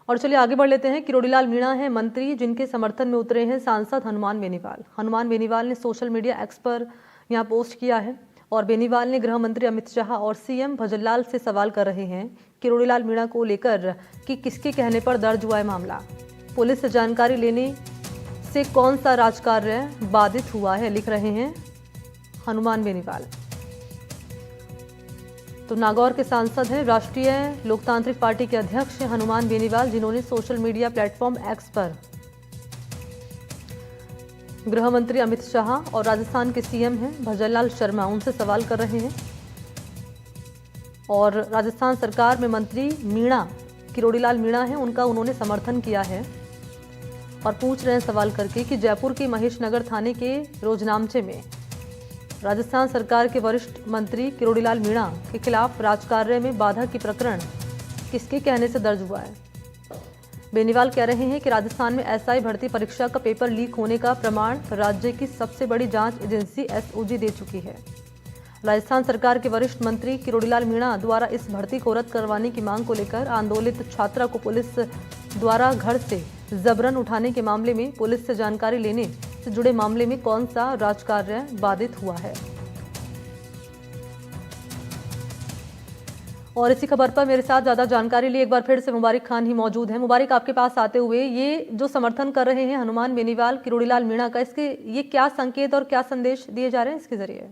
और चलिए आगे बढ़ लेते हैं। किरोड़ीलाल मीणा हैं मंत्री जिनके समर्थन में उतरे हैं सांसद हनुमान बेनीवाल। हनुमान बेनीवाल ने सोशल मीडिया एक्स पर यहाँ पोस्ट किया है और बेनीवाल ने गृह मंत्री अमित शाह और सीएम भजनलाल से सवाल कर रहे हैं किरोड़ीलाल मीणा को लेकर कि किसके कहने पर दर्ज हुआ है मामला, पुलिस से जानकारी लेने से कौन सा राजकार्य बाधित हुआ है, लिख रहे हैं हनुमान बेनीवाल। तो नागौर के सांसद हैं, राष्ट्रीय लोकतांत्रिक पार्टी के अध्यक्ष हैं हनुमान बेनीवाल, जिन्होंने सोशल मीडिया प्लेटफॉर्म एक्स पर गृह मंत्री अमित शाह और राजस्थान के सीएम हैं भजनलाल शर्मा, उनसे सवाल कर रहे हैं। और राजस्थान सरकार में मंत्री मीणा, किरोड़ीलाल मीणा हैं, उनका उन्होंने समर्थन किया है और पूछ रहे हैं सवाल करके कि जयपुर के महेश नगर थाने के रोजनामचे में राजस्थान सरकार के वरिष्ठ मंत्री किरोड़ीलाल मीणा के खिलाफ राजकार्य में बाधा की प्रकरण किसके कहने से दर्ज हुआ है। बेनीवाल कह रहे हैं कि राजस्थान में एसआई भर्ती परीक्षा का पेपर लीक होने का प्रमाण राज्य की सबसे बड़ी जांच एजेंसी एसओजी दे चुकी है। राजस्थान सरकार के वरिष्ठ मंत्री किरोड़ीलाल मीणा द्वारा इस भर्ती को रद्द करवाने की मांग को लेकर आंदोलित छात्रा को पुलिस द्वारा घर से जबरन उठाने के मामले में पुलिस से जानकारी लेने से जुड़े मामले में कौन सा राजकार्य बाधित हुआ है। और इसी खबर पर मेरे साथ ज्यादा जानकारी लिए एक बार फिर से मुबारिक खान ही मौजूद हैं। मुबारिक, आपके पास आते हुए ये जो समर्थन कर रहे हैं हनुमान बेनीवाल किरोड़ीलाल मीणा का, इसके ये क्या संकेत और क्या संदेश दिए जा रहे हैं इसके जरिए?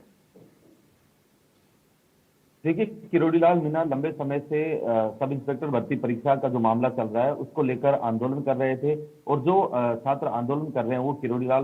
देखिए, किरोड़ीलाल मीणा लंबे समय से सब इंस्पेक्टर भर्ती परीक्षा का जो मामला चल रहा है उसको लेकर आंदोलन कर रहे थे और जो छात्र आंदोलन कर रहे हैं वो किरोड़ीलाल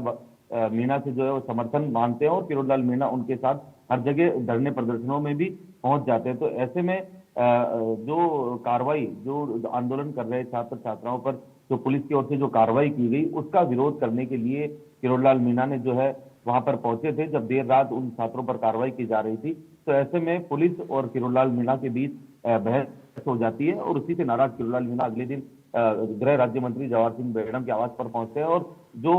मीणा से जो है वो समर्थन मांगते हैं और किरोड़ीलाल मीणा उनके साथ हर जगह धरने प्रदर्शनों में भी पहुंच जाते हैं। तो ऐसे में जो कार्रवाई, जो आंदोलन कर रहे छात्र छात्राओं पर जो पुलिस की ओर से जो कार्रवाई की गई उसका विरोध करने के लिए किरोड़ीलाल मीणा ने जो है वहां पर पहुंचे थे जब देर रात उन छात्रों पर कार्रवाई की जा रही थी। तो ऐसे में पुलिस और किरोड़ीलाल मीणा के बीच बहस हो जाती है और उसी से नाराज किरोड़ीलाल मीणा अगले दिन गृह राज्य मंत्री जवाहर सिंह बेगम के आवास पर पहुंचते हैं और जो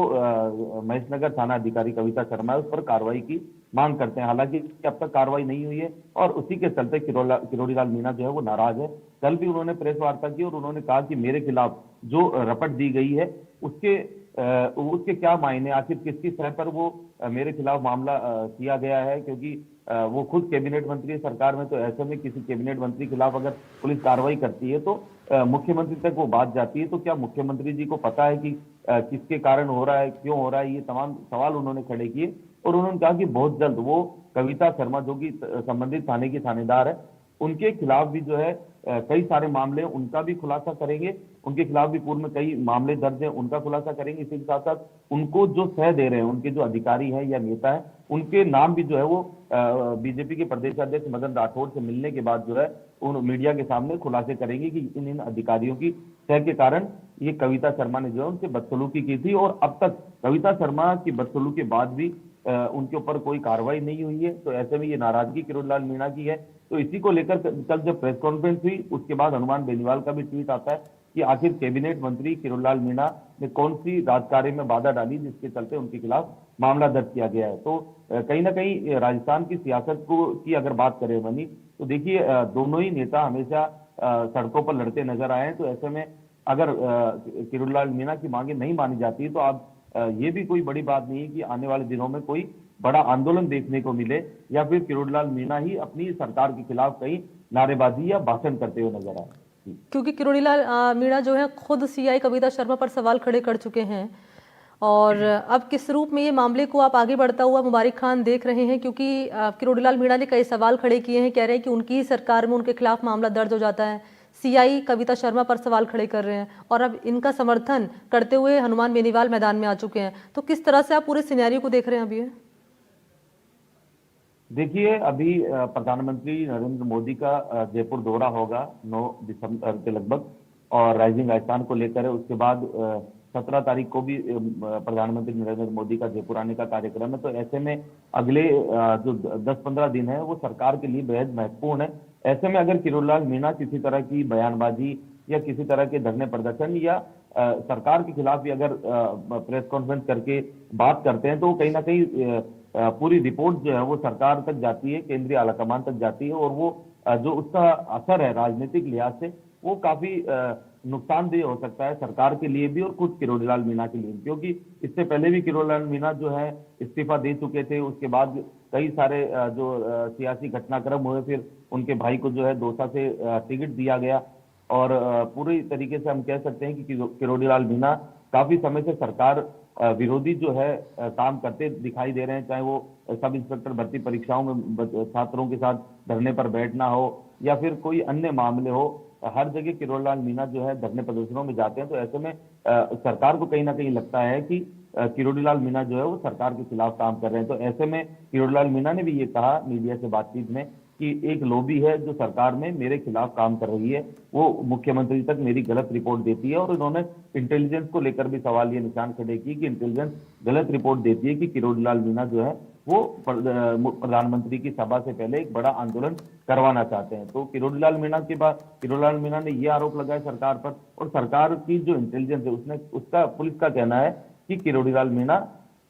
महेशनगर थाना अधिकारी कविता शर्मा है उस पर कार्रवाई की मांग करते हैं। हालांकि अब तक कार्रवाई नहीं हुई है और उसी के चलते किरोड़ीलाल मीणा जो है वो नाराज है। कल भी उन्होंने प्रेस वार्ता की और उन्होंने कहा कि मेरे खिलाफ जो रपट दी गई है उसके क्या मायने, आखिर किसकी सह पर वो मेरे खिलाफ मामला किया गया है, क्योंकि वो खुद कैबिनेट मंत्री है सरकार में। तो ऐसे में किसी कैबिनेट मंत्री के खिलाफ अगर पुलिस कार्रवाई करती है तो मुख्यमंत्री तक वो बात जाती है। तो क्या मुख्यमंत्री जी को पता है कि किसके कारण हो रहा है, क्यों हो रहा है, ये तमाम सवाल उन्होंने खड़े किए। और उन्होंने कहा कि बहुत जल्द वो कविता शर्मा जो कि संबंधित थाने की थानेदार है उनके खिलाफ भी जो है कई सारे मामले उनका भी खुलासा करेंगे, उनके खिलाफ भी पूर्व में कई मामले दर्ज हैं उनका खुलासा करेंगे। इसी के साथ साथ उनको जो सह दे रहे हैं उनके जो अधिकारी हैं या नेता है उनके नाम भी जो है वो बीजेपी के प्रदेश अध्यक्ष मदन राठौड़ से मिलने के बाद जो है उन मीडिया के सामने खुलासे करेंगे कि इन अधिकारियों की सह के कारण ये कविता शर्मा ने जो है उनसे बदसलूकी की थी और अब तक कविता शर्मा की बदसलूकी के बाद भी उनके ऊपर कोई कार्रवाई नहीं हुई है। तो ऐसे में ये नाराजगी किरोड़ीलाल मीणा की है। तो इसी को लेकर कल जब प्रेस कॉन्फ्रेंस हुई उसके बाद हनुमान बेनीवाल का भी ट्वीट आता है कि आखिर कैबिनेट मंत्री किरोड़ीलाल मीणा ने कौन सी राजकार्य में बाधा डाली जिसके चलते उनके खिलाफ मामला दर्ज किया गया है। तो कहीं ना कहीं राजस्थान की सियासत की अगर बात करें मनी, तो देखिए दोनों ही नेता हमेशा सड़कों पर लड़ते नजर आए हैं। तो ऐसे में अगर किरोड़ीलाल मीणा की मांगे नहीं मानी जाती तो अब ये भी कोई बड़ी बात नहीं है कि आने वाले दिनों में कोई बड़ा आंदोलन देखने को मिले या फिर किरोड़ीलाल मीणा ही अपनी सरकार के खिलाफ कहीं नारेबाजी या भाषण करते हुए नजर आए। क्योंकि किरोड़ीलाल मीणा जो है खुद सीआई कविता शर्मा पर सवाल खड़े कर चुके हैं और अब किस रूप में ये मामले को आप आगे बढ़ता हुआ मुबारिक खान देख रहे हैं, क्योंकि किरोड़ीलाल मीणा ने कई सवाल खड़े किए हैं, कह रहे हैं कि उनकी ही सरकार में उनके खिलाफ मामला दर्ज हो जाता है, सीआई कविता शर्मा पर सवाल खड़े कर रहे हैं और अब इनका समर्थन करते हुए हनुमान बेनीवाल मैदान में आ चुके हैं। तो किस तरह से आप पूरे सिनेरियो को देख रहे हैं अभी? देखिए, अभी प्रधानमंत्री नरेंद्र मोदी का जयपुर दौरा होगा 9 दिसंबर के लगभग और राइजिंग राजस्थान को लेकर है। उसके बाद 17 तारीख को भी प्रधानमंत्री नरेंद्र मोदी का जयपुर आने का कार्यक्रम है। तो ऐसे में अगले जो 10-15 दिन है वो सरकार के लिए बेहद महत्वपूर्ण है। ऐसे में अगर किरोड़ीलाल मीणा किसी तरह की बयानबाजी या किसी तरह के धरने प्रदर्शन या सरकार के खिलाफ भी अगर प्रेस कॉन्फ्रेंस करके बात करते हैं तो कहीं ना कहीं पूरी रिपोर्ट जो है वो सरकार तक जाती है, केंद्रीय आलाकमान तक जाती है और वो जो उसका असर है राजनीतिक लिहाज से वो काफी नुकसानदेह हो सकता है सरकार के लिए भी और खुद किरोड़ीलाल मीणा के लिए भी, क्योंकि इससे पहले भी किरोड़ीलाल मीणा जो है इस्तीफा दे चुके थे। उसके बाद कई सारे सियासी घटनाक्रम हुए, फिर उनके भाई को जो है दौसा से टिकट दिया गया और पूरी तरीके से हम कह सकते हैं कि किरोड़ीलाल मीणा काफी समय से सरकार विरोधी जो है काम करते दिखाई दे रहे हैं, चाहे वो सब इंस्पेक्टर भर्ती परीक्षाओं में छात्रों के साथ धरने पर बैठना हो या फिर कोई अन्य मामले हो। हर जगह किरोड़ीलाल मीणा जो है धरने प्रदर्शनों में जाते हैं। तो ऐसे में सरकार को कहीं ना कहीं लगता है कि किरोड़ीलाल मीणा जो है वो सरकार के खिलाफ काम कर रहे हैं। तो ऐसे में किरोड़ीलाल मीणा ने भी ये कहा मीडिया से बातचीत में कि एक लॉबी है जो सरकार में मेरे खिलाफ काम कर रही है, वो मुख्यमंत्री तक मेरी गलत रिपोर्ट देती है। और उन्होंने इंटेलिजेंस को लेकर भी सवाल ये निशान खड़े किए कि इंटेलिजेंस गलत रिपोर्ट देती है कि किरोड़ीलाल मीणा जो है वो प्रधानमंत्री की सभा से पहले एक बड़ा आंदोलन करवाना चाहते हैं। तो किरोड़ीलाल मीणा के बाद किरोड़ीलाल मीणा ने ये आरोप लगाया सरकार पर, और सरकार की जो इंटेलिजेंस है उसने उसका पुलिस का कहना है कि किरोड़ीलाल मीणा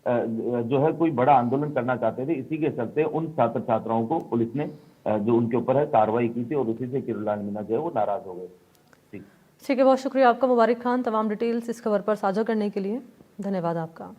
जो है कोई बड़ा आंदोलन करना चाहते थे। इसी के चलते उन छात्र छात्राओं को पुलिस ने जो उनके ऊपर है कार्रवाई की थी और उसी से किरोड़ीलाल मीणा जो है वो नाराज हो गए। ठीक है, बहुत शुक्रिया आपका मुबारक खान, तमाम डिटेल्स इस खबर पर साझा करने के लिए। धन्यवाद आपका।